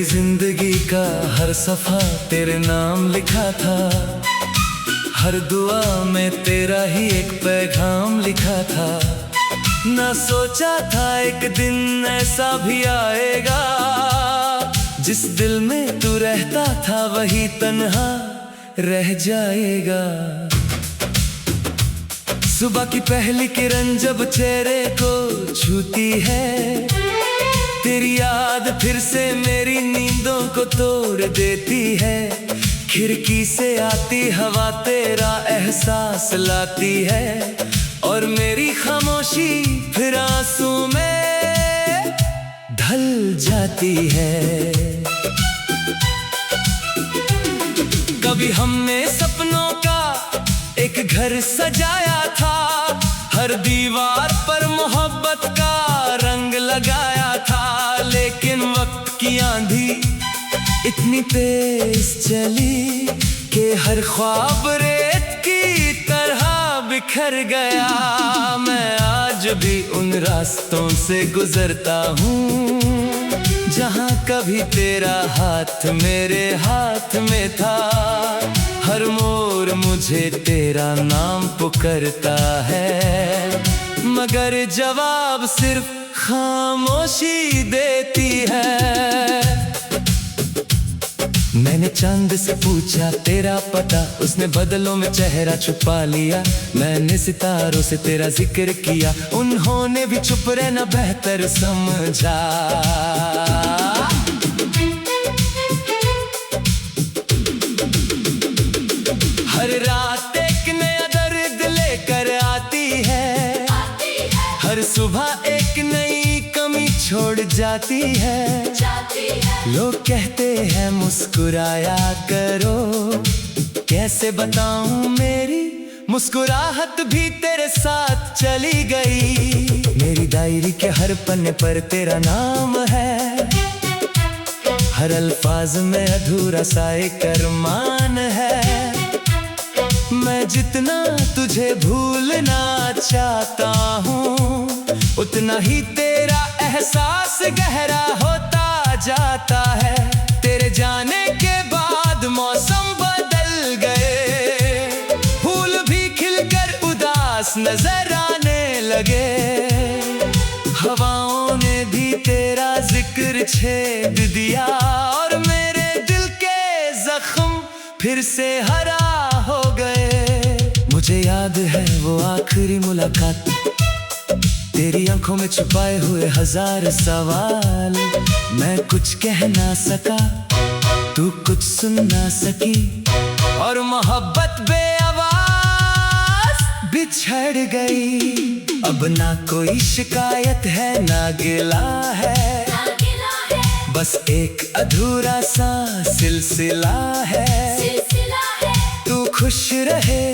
जिंदगी का हर सफा तेरे नाम लिखा था, हर दुआ में तेरा ही एक पैगाम लिखा था। ना सोचा था एक दिन ऐसा भी आएगा, जिस दिल में तू रहता था वही तन्हा रह जाएगा। सुबह की पहली किरण जब चेहरे को छूती है, तेरी याद फिर से मेरी नींदों को तोड़ देती है। खिड़की से आती हवा तेरा एहसास लाती है, और मेरी खामोशी फिर आंसू में ढल जाती है। कभी हमने सपनों का एक घर सजाया था, हर दीवार पर मोहब्बत का रंग लगाया था। लेकिन वक्त की आंधी इतनी तेज चली कि हर ख्वाब रेत की तरह बिखर गया। मैं आज भी उन रास्तों से गुजरता हूँ, जहाँ कभी तेरा हाथ मेरे हाथ में था। हर मोड़ मुझे तेरा नाम पुकारता है, मगर जवाब सिर्फ खामोशी देती है। मैंने चांद से पूछा तेरा पता, उसने बदलों में चेहरा छुपा लिया। मैंने सितारों से तेरा जिक्र किया, उन्होंने भी चुप रहना बेहतर समझा। हर रात एक नया दर्द लेकर आती है, हर सुबह एक नई कमी छोड़ जाती है। लोग कहते हैं मुस्कुराया करो, कैसे बताऊं मेरी मुस्कुराहट भी तेरे साथ चली गई। मेरी डायरी के हर पन्ने पर तेरा नाम है, हर अल्फाज में अधूरा सा एक अरमान है। मैं जितना तुझे भूलना चाहता हूँ, उतना ही तेरा एहसास गहरा होता जाता है। तेरे जाने के बाद मौसम बदल गए, फूल भी खिलकर उदास नजर आने लगे। हवाओं ने भी तेरा जिक्र छेद दिया, और मेरे दिल के जख्म फिर से हरा हो गए। मुझे याद है वो आखिरी मुलाकात, तेरी आंखों में छुपाए हुए हजार सवाल। मैं कुछ कह ना सका, तू कुछ सुन ना सकी, और मोहब्बत बेआवाज बिछड़ गई। अब ना कोई शिकायत है ना गिला है, बस एक अधूरा सा सिलसिला है। तू खुश रहे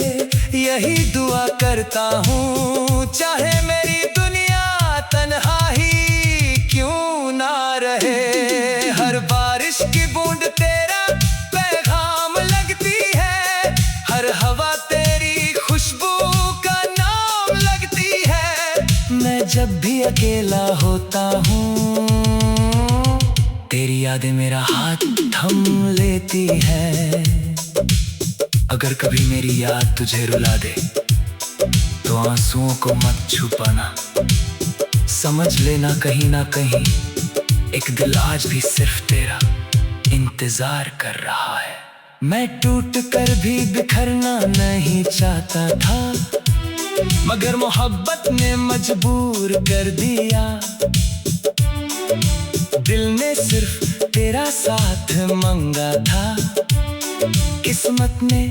यही दुआ करता हूँ, चाहे मेरी दुनिया तन्हा ही क्यों ना रहे। हर बारिश की बूंद तेरा पैगाम लगती है, हर हवा तेरी खुशबू का नाम लगती है। मैं जब भी अकेला होता हूँ, तेरी यादें मेरा हाथ थम लेती है। अगर कभी मेरी याद तुझे रुला दे, तो आंसुओं को मत छुपाना। समझ लेना कहीं ना कहीं एक दिल आज भी सिर्फ तेरा इंतजार कर रहा है। मैं टूट कर भी बिखरना नहीं चाहता था, मगर मोहब्बत ने मजबूर कर दिया। दिल ने सिर्फ तेरा साथ मांगा था, किस्मत ने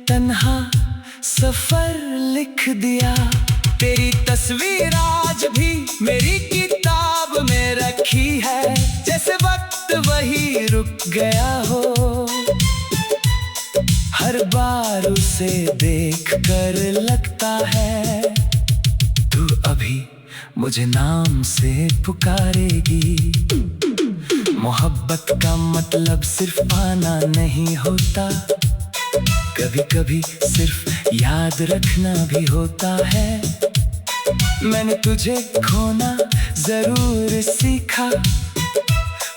तन्हा सफर लिख दिया। तेरी तस्वीर आज भी मेरी किताब में रखी है, जैसे वक्त वही रुक गया हो। हर बार उसे देख कर लगता है, तू अभी मुझे नाम से पुकारेगी। मोहब्बत का मतलब सिर्फ पाना नहीं होता, कभी कभी सिर्फ याद रखना भी होता है। मैंने तुझे खोना जरूर सीखा,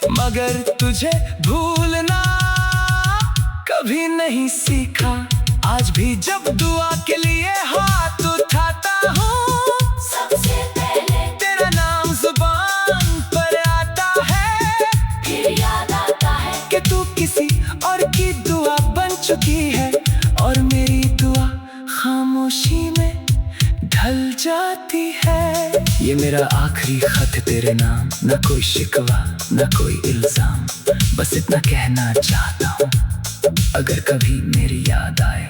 मगर तुझे भूलना कभी नहीं सीखा। आज भी जब दुआ के लिए हाथ उठाता हूँ, सबसे पहले तेरा नाम जुबान पर आता है। फिर याद आता है कि तू किसी और की दुआ बन चुकी है, और मेरी दुआ खामोशी में ढल जाती है। ये मेरा आखिरी खत तेरे नाम, ना कोई शिकवा ना कोई इल्जाम, बस इतना कहना चाहता हूँ, अगर कभी मेरी याद आए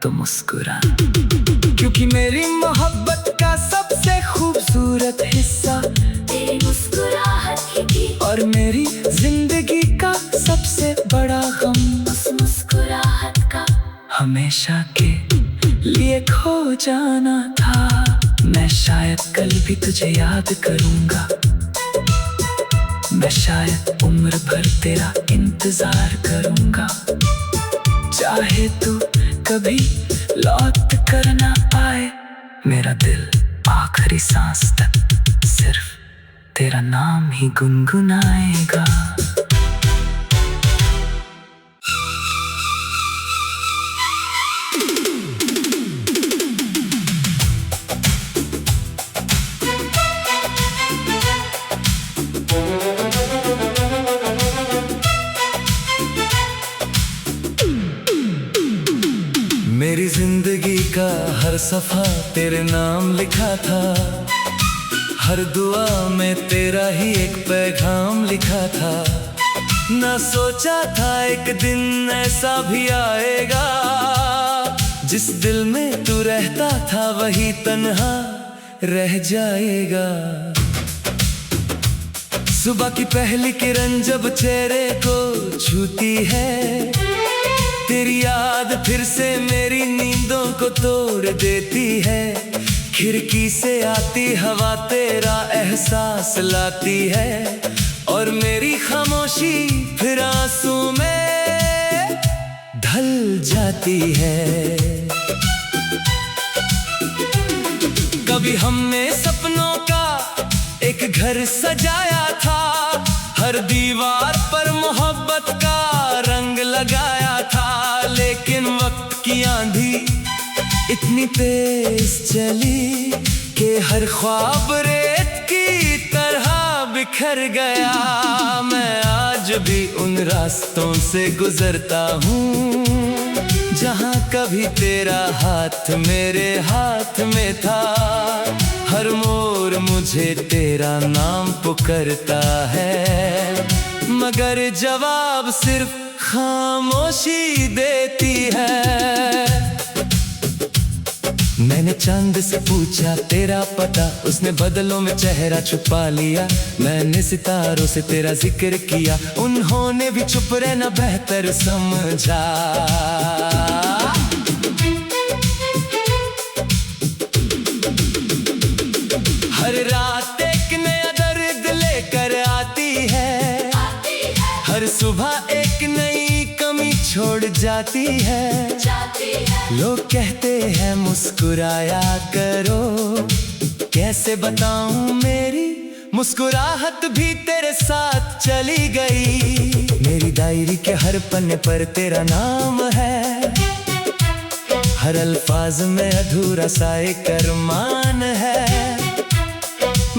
तो मुस्कुरा। क्योंकि मेरी मोहब्बत का सबसे खूबसूरत हिस्सा तेरी मुस्कुराहट ही थी, और मेरी जिंदगी का सबसे बड़ा गम उस मुस्कुराहट का हमेशा के लिए खो जाना था। मैं शायद कल भी तुझे याद करूंगा, मैं शायद उम्र भर तेरा इंतजार करूंगा। चाहे तू कभी लौट कर ना आए, मेरा दिल आखिरी सांस तक सिर्फ तेरा नाम ही गुनगुनाएगा। मेरी जिंदगी का हर सफा तेरे नाम लिखा था, हर दुआ में तेरा ही एक पैगाम लिखा था। ना सोचा था एक दिन ऐसा भी आएगा, जिस दिल में तू रहता था वही तन्हा रह जाएगा। सुबह की पहली किरण जब चेहरे को छूती है, तेरी याद फिर से मेरी नींदों को तोड़ देती है। खिड़की से आती हवा तेरा एहसास लाती है, और मेरी खामोशी फिर आंसू में ढल जाती है। कभी हमने सपनों का एक घर सजाया था, हर दीवार पर मोहब्बत का रंग लगाया था। लेकिन वक्त की आंधी इतनी तेज चली कि हर ख्वाब रेत की तरह बिखर गया। मैं आज भी उन रास्तों से गुजरता हूँ, जहाँ कभी तेरा हाथ मेरे हाथ में था। हर मोड़ मुझे तेरा नाम पुकारता है, मगर जवाब सिर्फ खामोशी देती है। मैंने चांद से पूछा तेरा पता, उसने बदलों में चेहरा छुपा लिया। मैंने सितारों से तेरा जिक्र किया, उन्होंने भी चुप रहना बेहतर समझा। हर रात एक नया दर्द लेकर आती है, हर सुबह एक नई कमी छोड़ जाती है। लोग कहते हैं मुस्कुराया करो, कैसे बताऊं मेरी मुस्कुराहट भी तेरे साथ चली गई। मेरी डायरी के हर पन्ने पर तेरा नाम है, हर अल्फाज में अधूरा सा एक अरमान है।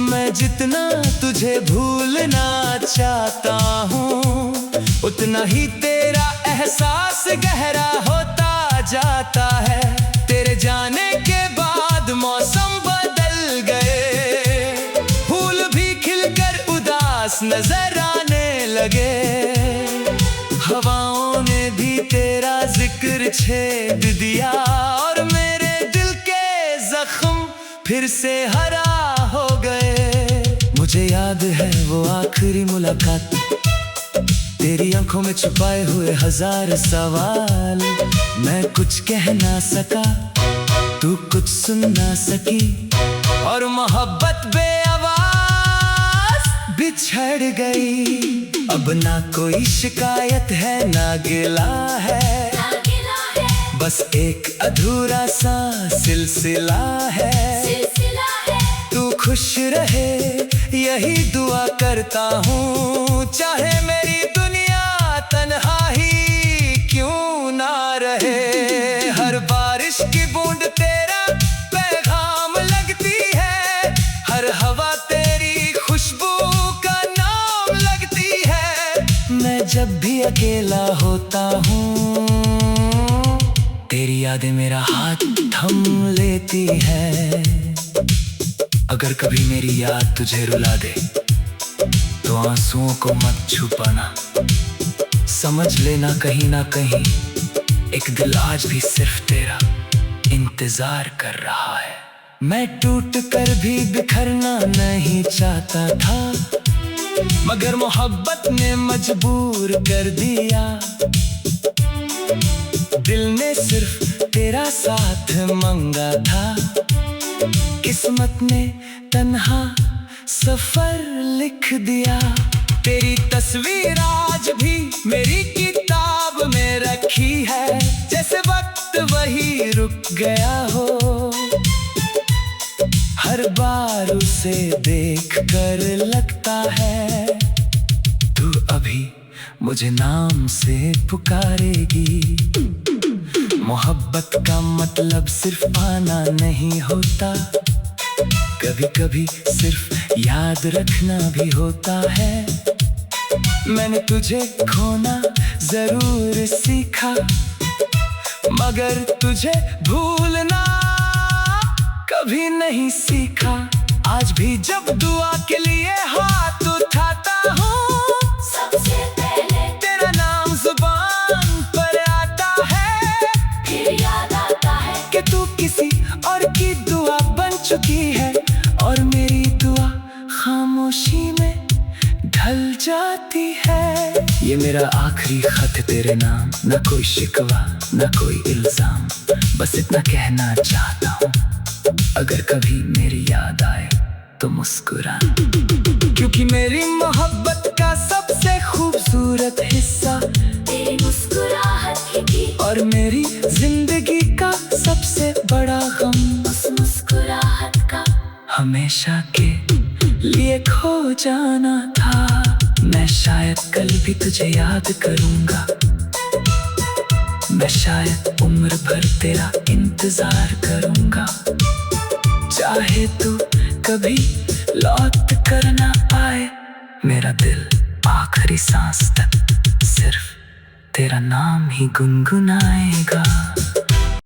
मैं जितना तुझे भूलना चाहता हूँ, उतना ही तेरा एहसास गहरा होता जाता है। तेरे जाने के बाद मौसम बदल गए, फूल भी खिलकर उदास नजर आने लगे। हवाओं ने भी तेरा जिक्र छेद दिया, और मेरे दिल के जख्म फिर से हरा हो गए। मुझे याद है वो आखिरी मुलाकात, तेरी आंखों में छुपाए हुए हजार सवाल। मैं कुछ कह ना सका, तू कुछ सुन ना सकी, और मोहब्बत बेआवाज बिछड़ गई। अब ना कोई शिकायत है ना गिला है, बस एक अधूरा सा सिलसिला है। तू खुश रहे यही दुआ करता हूँ, चाहे मेरी दुनिया तन्हा ही क्यों ना रहे। हर बारिश की बूंद तेरा पैगाम लगती है, हर हवा तेरी खुशबू का नाम लगती है। मैं जब भी अकेला होता हूँ, तेरी यादें मेरा हाथ थम लेती है। अगर कभी मेरी याद तुझे रुला दे तो आंसुओं को मत छुपाना, समझ लेना कहीं ना कहीं एक दिल आज भी सिर्फ तेरा इंतजार कर रहा है। मैं टूट कर भी बिखरना नहीं चाहता था, मगर मोहब्बत ने मजबूर कर दिया। दिल ने सिर्फ तेरा साथ मांगा था, किस्मत ने तन्हा सफर लिख दिया। तेरी तस्वीर आज भी मेरी किताब में रखी है, जैसे वक्त वही रुक गया हो। हर बार उसे देख कर लगता है तू अभी मुझे नाम से पुकारेगी। मोहब्बत का मतलब सिर्फ आना नहीं होता, कभी कभी सिर्फ याद रखना भी होता है। मैंने तुझे खोना जरूर सीखा, मगर तुझे भूलना कभी नहीं सीखा। आज भी जब दुआ के लिए हाथ उठाता हूँ, सबसे पहले तेरा नाम जुबान पर आता है। फिर याद आता है कि तू किसी और की दुआ बन चुकी है, और मेरी दुआ खामोशी में ढल जाती है। ये मेरा आखिरी खत तेरे नाम, ना कोई शिकवा ना कोई इल्जाम, बस इतना कहना चाहता हूँ, अगर कभी मेरी याद आए तो मुस्कुरा, क्योंकि मेरी मोहब्बत का सबसे खूबसूरत हिस्सा तेरी मुस्कुराहट ही थी, और मेरी जिंदगी का सबसे बड़ा गम उस मुस्कुराहट का हमेशा के लिए खो जाना था। मैं शायद कल भी तुझे याद करूंगा, मैं शायद उम्र भर तेरा इंतजार करूंगा। चाहे तू कभी लौट कर ना आए, मेरा दिल आखिरी सांस तक सिर्फ तेरा नाम ही गुनगुनाएगा।